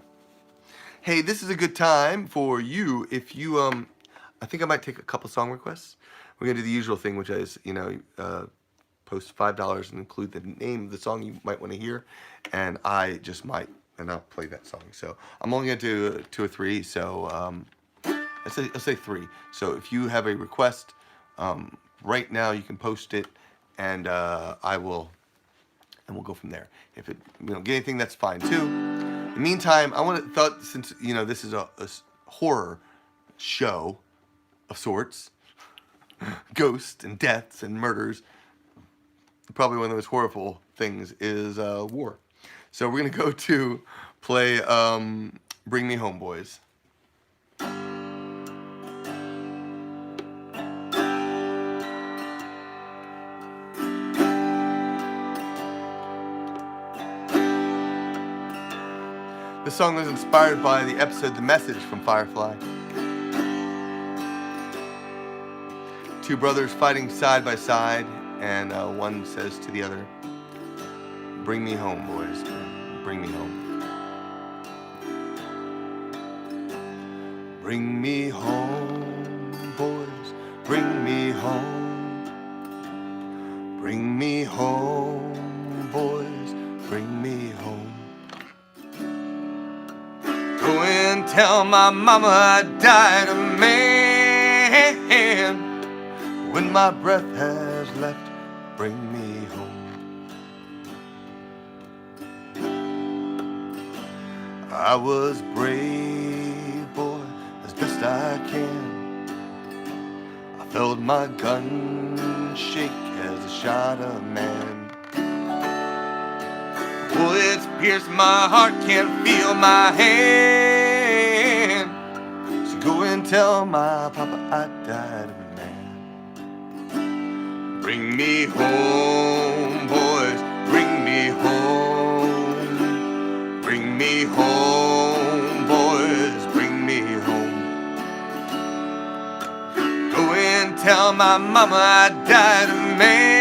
Hey, this is a good time for you if you, I think I might take a couple song requests. We're going to do the usual thing, which is, post $5 and include the name of the song you might want to hear. And I just might, and I'll play that song. So I'm only going to do 2 or 3. So I'll say 3. So if you have a request, right now you can post it, and we'll go from there. If it get anything, that's fine too. In the meantime, since this is a horror show of sorts, ghosts and deaths and murders, probably one of the most horrible things is war. So we're gonna go to play "Bring Me Home, Boys." This song was inspired by the episode The Message from Firefly. 2 brothers fighting side by side, and one says to the other, "Bring me home, boys, bring me home. Bring me home, boys, bring me home. Bring me home, boys, bring me home. Go and tell my mama I died a man. When my breath has left, bring me home. I was brave, boy, as best I can. I felt my gun shake as I shot a man. Bullets pierced my heart, can't feel my hand. So go and tell my papa I died a man. Bring me home, boys, bring me home. Bring me home, boys, bring me home. Go and tell my mama I died a man.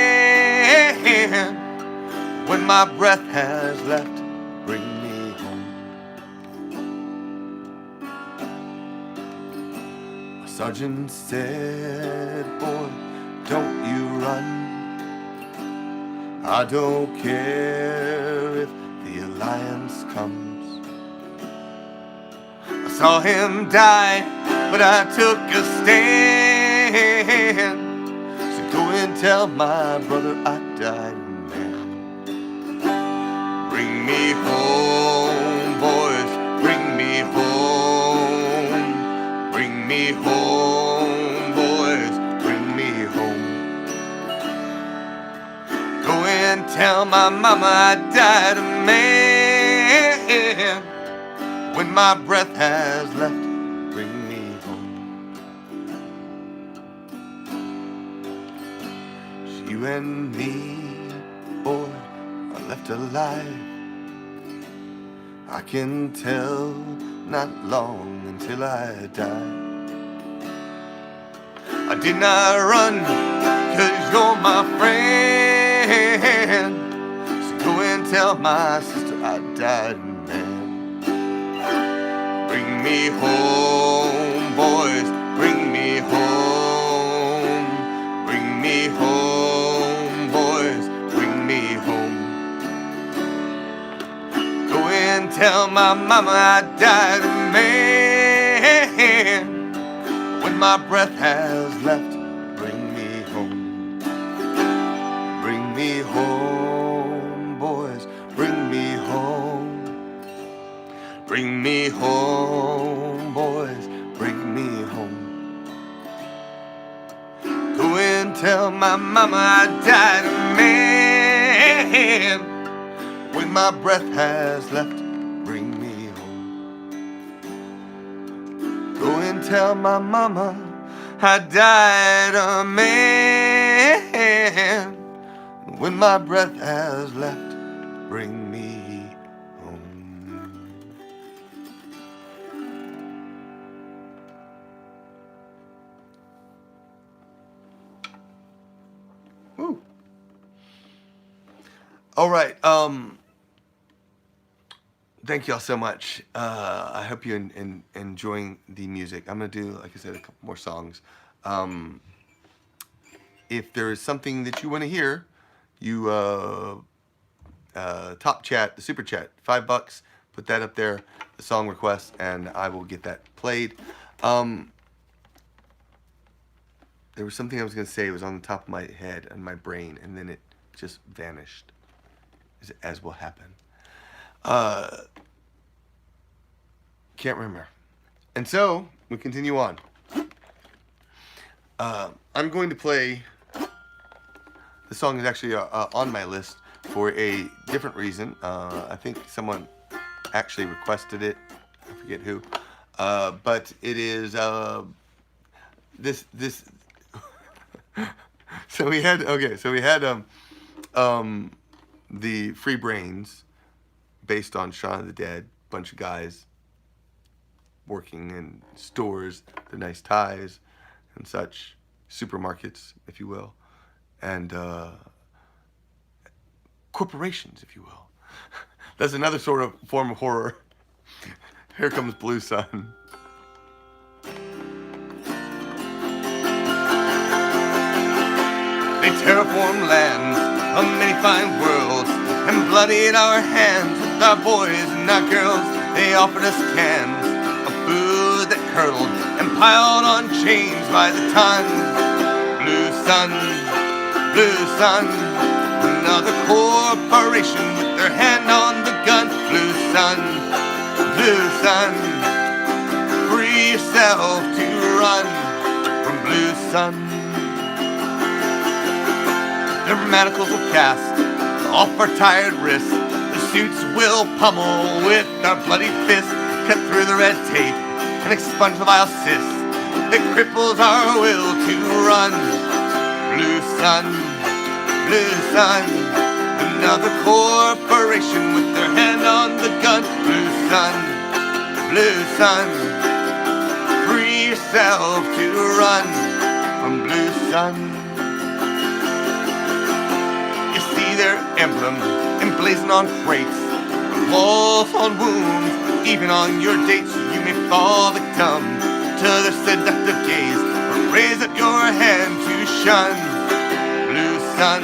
When my breath has left, bring me home. A sergeant said, boy, don't you run. I don't care if the alliance comes. I saw him die, but I took a stand. So go and tell my brother I died, man. Bring me home, boys, bring me home. Bring me home, boys, bring me home. Go and tell my mama I died a man. When my breath has left, bring me home. It's you and me, boy, are left alive. I can tell not long until I die. I did not run, 'cause you're my friend. So go and tell my sister I died, man. Bring me home, boys, bring me home. Bring me home, boys, bring me home. Go and tell my mama I died a man. When my breath has left, bring me home. Bring me home, boys, bring me home. Bring me home, boys, bring me home. Go and tell my mama I died a man. When my breath has left, bring me home. Go and tell my mama I died a man. When my breath has left, bring me home. Woo. All right. Thank y'all so much. I hope you're enjoying the music. I'm gonna do, like I said, a couple more songs. If there is something that you want to hear, you top chat, the super chat, $5. Put that up there, the song request, and I will get that played. There was something I was gonna say. It was on the top of my head and my brain, and then it just vanished, as will happen. Can't remember. And so, we continue on. I'm going to play, the song is actually on my list for a different reason. I think someone actually requested it. I forget who. But it is, this, so we had the Free Brains, based on Shaun of the Dead, bunch of guys working in stores, the nice ties and such, supermarkets, if you will, and corporations, if you will. That's another sort of form of horror. Here comes Blue Sun. They terraformed lands of many fine worlds and bloodied our hands with our boys and our girls. They offered us cans of food that curdled and piled on chains by the ton. Blue sun, another corporation with their hand on the gun. Blue sun, free yourself to run from blue sun. Their manacles will cast off our tired wrists. The suits will pummel with our bloody fists. Cut through the red tape and expunge the vile cyst that cripples our will to run. Blue sun, another corporation with their hand on the gun. Blue sun, free yourself to run from blue sun. You see their emblem emblazoned on crates, walls on wounds, even on your dates. You may fall victim to their seductive gaze, or raise up your hand to shun. Blue sun,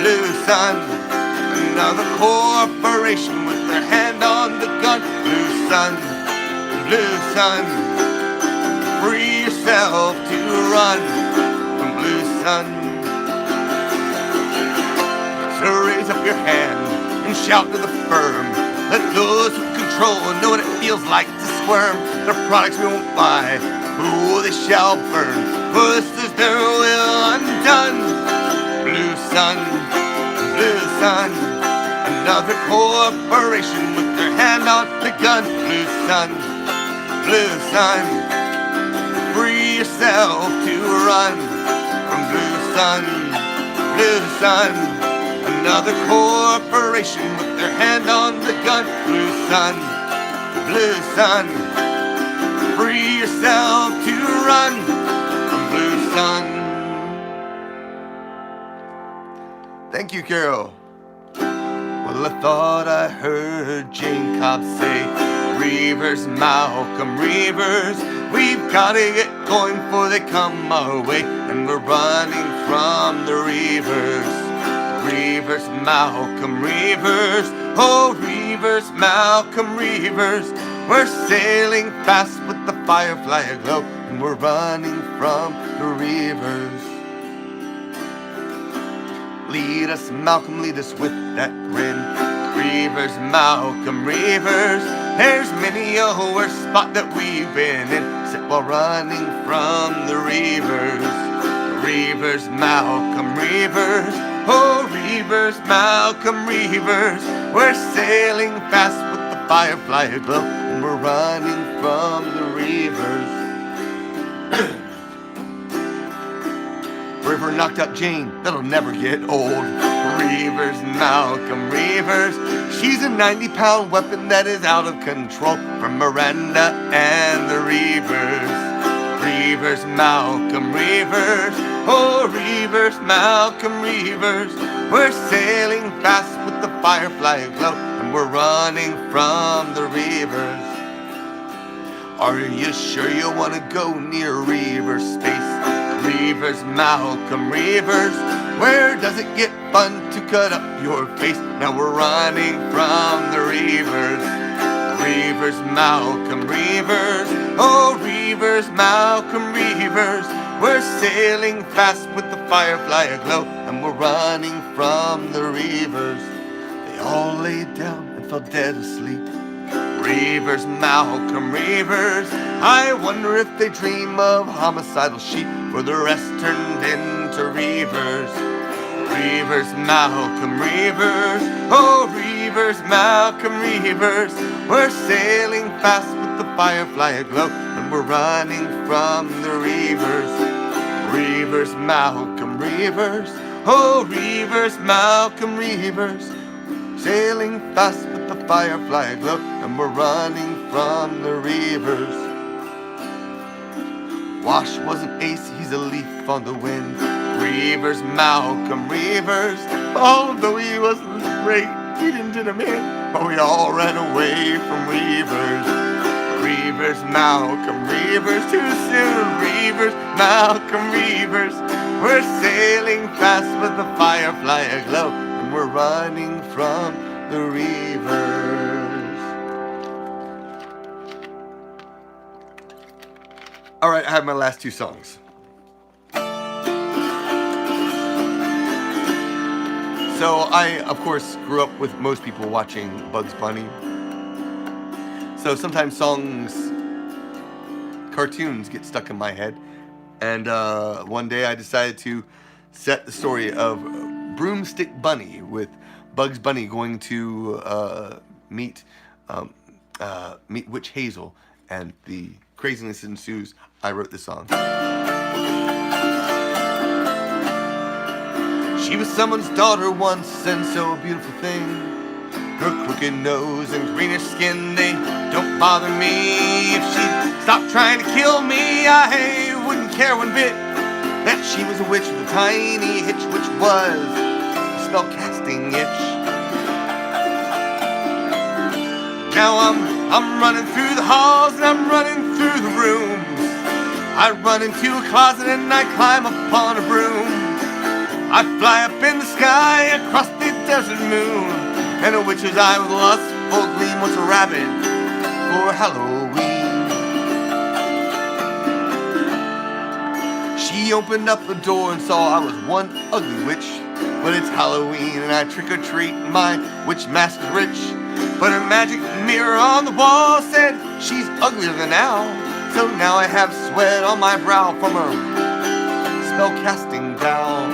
Blue Sun. Another corporation with their hand on the gun. Blue Sun, Blue Sun. Free yourself to run from Blue Sun. So raise up your hand and shout to the firm. Let those who control know what it feels like to squirm. Their products we won't buy, oh, they shall burn. For this is their will undone. Blue Sun, Blue Sun. Another corporation with their hand on the gun. Blue Sun, Blue Sun. Free yourself to run from Blue Sun, Blue Sun. Another corporation with their hand on the gun. Blue Sun, Blue Sun. Free yourself to run from Blue Sun. Thank you, Carol. Well, I thought I heard Jane Cobb say, Reavers, Malcolm, Reavers, we've gotta get going before they come our way, and we're running from the Reavers. Reavers, Malcolm, Reavers, oh Reavers, Malcolm, Reavers, we're sailing fast with the firefly aglow, and we're running from the Reavers. Lead us, Malcolm, lead us with that grin. Reavers, Malcolm, Reavers, there's many a worse spot that we've been in, except while running from the Reavers. Reavers, Malcolm, Reavers, oh Reavers, Malcolm, Reavers, we're sailing fast with the firefly aglow, and we're running from the Reavers. River knocked out Jane, that'll never get old. Reavers, Malcolm, Reavers, she's a 90-pound weapon that is out of control from Miranda and the Reavers. Reavers, Malcolm, Reavers, oh Reavers, Malcolm, Reavers, we're sailing fast with the firefly aglow, and we're running from the Reavers. Are you sure you want to go near Reavers space? Reavers, Malcolm, Reavers, where does it get fun to cut up your face? Now we're running from the Reavers. Reavers, Malcolm, Reavers, oh Reavers, Malcolm, Reavers, we're sailing fast with the firefly aglow, and we're running from the Reavers. They all laid down and fell dead asleep. Reavers, Malcolm, Reavers, I wonder if they dream of homicidal sheep, for the rest turned into Reavers. Reavers, Malcolm, Reavers, oh Reavers, Malcolm, Reavers, we're sailing fast with the firefly aglow, and we're running from the Reavers. Reavers, Malcolm, Reavers, oh Reavers, Malcolm, Reavers, sailing fast with the firefly aglow, and we're running from the Reavers. Wash wasn't ace, he's a leaf on the wind. Reavers, Malcolm, Reavers, although he wasn't great, he didn't get him in, but we all ran away from Reavers. Reavers, Malcolm, Reavers, too soon. Reavers, Malcolm, Reavers, we're sailing fast with the firefly aglow, and we're running from the Reavers. All right, I have my last two songs. So I, of course, grew up with most people watching Bugs Bunny. So sometimes songs, cartoons get stuck in my head. And one day I decided to set the story of Broomstick Bunny, with Bugs Bunny going to meet Witch Hazel, and the craziness ensues. I wrote this song. She was someone's daughter once, and so a beautiful thing. Her crooked nose and greenish skin, they don't bother me. If she stopped trying to kill me, I wouldn't care one bit. That she was a witch with a tiny hitch, which was a spell-casting itch. Now I'm running through the halls, and I'm running through the rooms. I run into a closet and I climb up on a broom. I fly up in the sky across the desert moon, and a witch's eye with lustful gleam was a rabbit for Halloween. She opened up the door and saw I was one ugly witch. But it's Halloween and I trick or treat, my witch mask is rich. But her magic mirror on the wall said she's uglier than now. So now I have sweat on my brow from her spell casting down.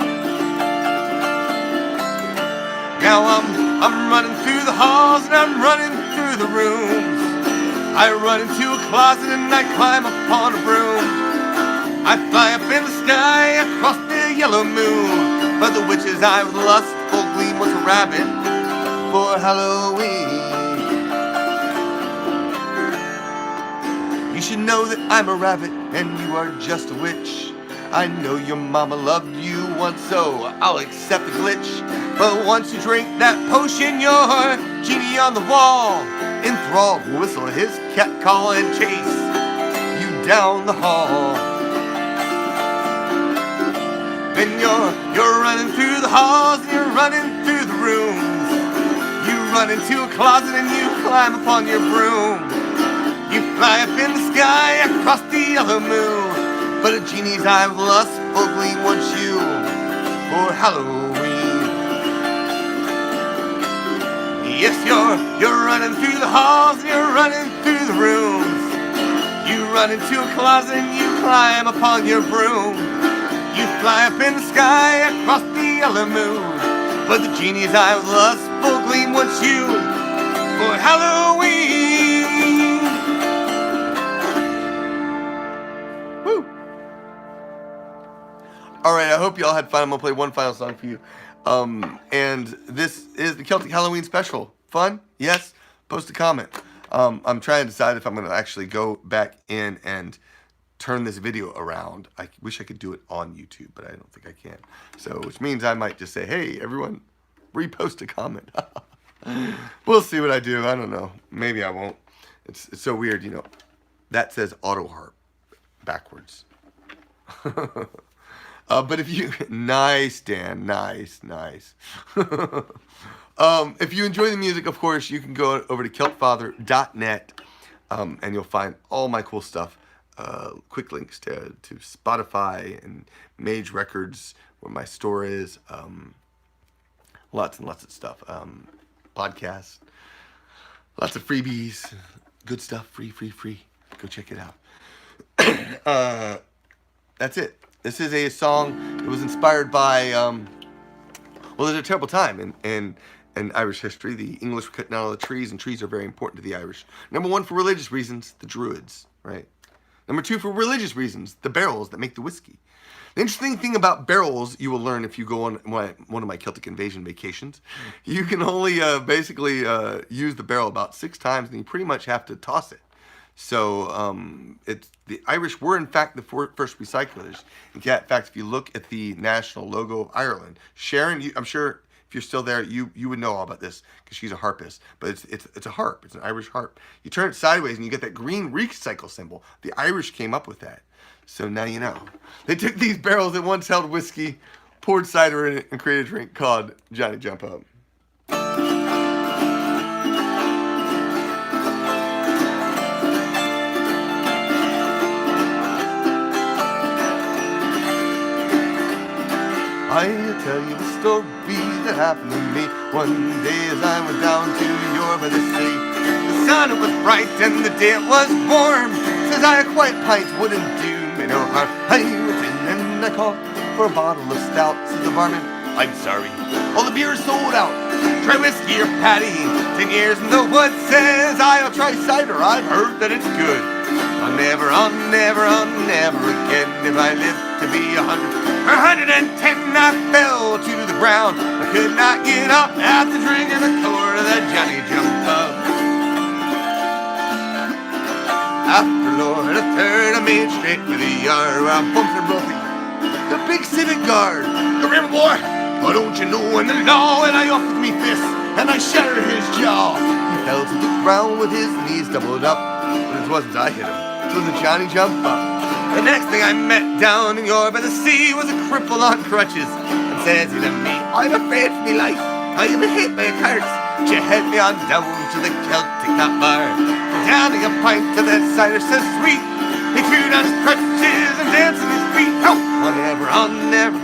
Now I'm running through the halls and I'm running through the rooms. I run into a closet and I climb upon a broom. I fly up in the sky across the yellow moon, but the witch's eye with lustful gleam was a rabbit for Halloween. You should know that I'm a rabbit and you are just a witch. I know your mama loved you once, so I'll accept the glitch. But once you drink that potion, your genie on the wall, enthralled will whistle his cat call and chase you down the hall. Then you're running through the halls and you're running through the rooms. You run into a closet and you climb upon your broom. You fly up in the sky across the yellow moon, but a genie's eye with lustful gleam wants you for Halloween. Yes, you're running through the halls and you're running through the rooms. You run into a closet and you climb upon your broom. You fly up in the sky across the yellow moon, but the genie's eye with lustful gleam wants you for Halloween. Woo! Alright, I hope y'all had fun. I'm going to play one final song for you. And this is the Celtic Halloween special. Fun? Yes? Post a comment. I'm trying to decide if I'm going to actually go back in and turn this video around. I wish I could do it on YouTube, but I don't think I can. So, which means I might just say, hey, everyone, repost a comment. We'll see what I do. I don't know. Maybe I won't. It's so weird, you know. That says auto harp backwards. But if you... Nice, Dan. Nice. If you enjoy the music, of course, you can go over to keltfather.net, and you'll find all my cool stuff. Quick links to Spotify and Mage Records, where my store is. Lots and lots of stuff. Podcasts. Lots of freebies. Good stuff. Free. Go check it out. That's it. This is a song that was inspired by, well, there's a terrible time in Irish history. The English were cutting down all the trees, and trees are very important to the Irish. Number one, for religious reasons, the Druids, right? Number two, for religious reasons, the barrels that make the whiskey. The interesting thing about barrels, you will learn if you go on one of my Celtic invasion vacations, you can only basically use the barrel about 6 times, and you pretty much have to toss it. So the Irish were, in fact, the first recyclers. In fact, if you look at the national logo of Ireland, Sharon, I'm sure if you're still there, you would know all about this because she's a harpist. But it's a harp. It's an Irish harp. You turn it sideways and you get that green recycle symbol. The Irish came up with that. So now you know. They took these barrels that once held whiskey, poured cider in it, and created a drink called Johnny Jump Up. I'll tell you a story that happened to me one day as I went down to York by the sea. The sun was bright and the day was warm. Says I a quiet pint wouldn't do me no harm. I went in and I called for a bottle of stout. Says the barman, I'm sorry, all the beer is sold out. Try whiskey or Paddy, 10 years in the woods. Says I'll try cider, I've heard that it's good. I'll never again, if I live to be 110, I fell to the ground. I could not get up after drinking the cord of that Johnny Jump Up. After Lord a third, I made straight for the yard where I bumped and broken the big civic guard. Come here, boy, why don't you know in the law? And I offered me fist and I shattered his jaw. He fell to the ground with his knees doubled up, but it wasn't I hit him, it was a Johnny Jump Up. The next thing I met down in York by the sea was a cripple on crutches. And says he to me, I'm afraid for me life, I am hit by a cart. She head me on down to the Celtic Halloween. Down a pint to the cider so sweet. He threw down his crutches and danced on his feet. Oh, I'll never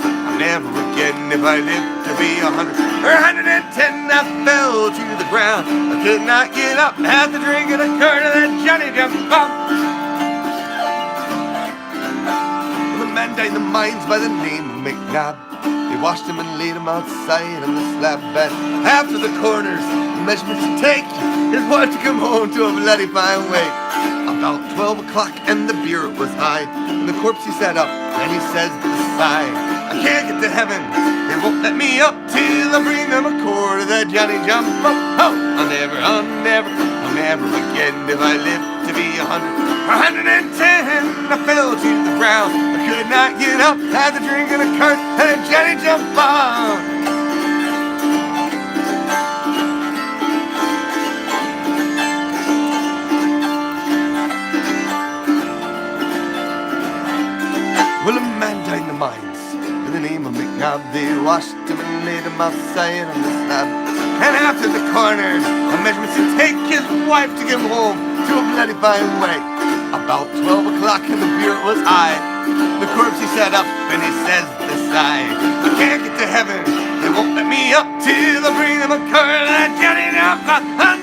again. If I live to be 100 or 110, I fell to the ground. I could not get up, had to drink and a curd and then Johnny jumped up. The man died in the mines by the name of McNabb. They washed him and laid him outside on the slab bed. After the coroner's measurements to take, his wife to come home to a bloody fine way. About 12 o'clock and the beer was high, and the corpse he sat up and he says with a sigh, I can't get to heaven, they won't let me up till I bring them a quarter that Johnny jump up. Oh, I'll never again. If I live to be 100 or 110, I fell to the ground. I could not get up, had to drink in a cart, and then Johnny jump up. Well, a man died in the mines with the name of McNabb. They washed him and laid him outside on the slab. And after the coroner's measurements to take, his wife to get him home to a bloody fine way. About 12 o'clock and the beer was high. The corpse he sat up and he says with a sigh, I can't get to heaven, they won't let me up till I bring them a curl and Johnny jump up. I'll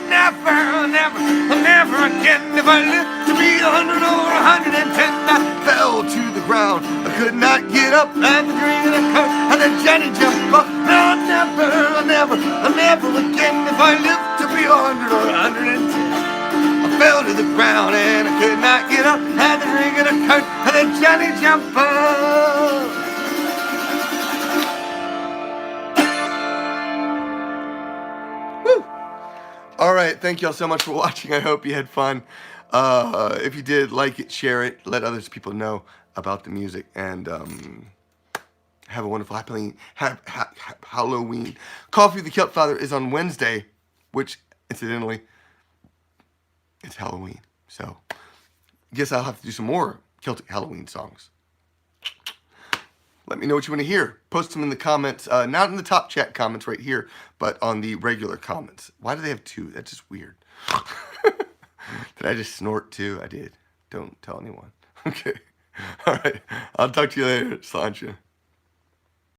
never again. If I live to be 100 or 110, I fell to the ground. I could not get up, and the drink and a cup, and then Johnny jumped up. No, I'll never again. If I live to be 100 or 110, I fell to the ground and I could not get up, had the drink and a cup, and then Johnny jumped up. All right, thank y'all so much for watching. I hope you had fun. If you did, like it, share it, let other people know about the music, and have a wonderful Halloween. Coffee with the Celt Father is on Wednesday, which, incidentally, it's Halloween. So, I guess I'll have to do some more Celtic Halloween songs. Let me know what you want to hear. Post them in the comments, not in the top chat comments right here, but on the regular comments. Why do they have two? That's just weird. Did I just snort too? I did. Don't tell anyone. Okay. All right. I'll talk to you later, Slancha.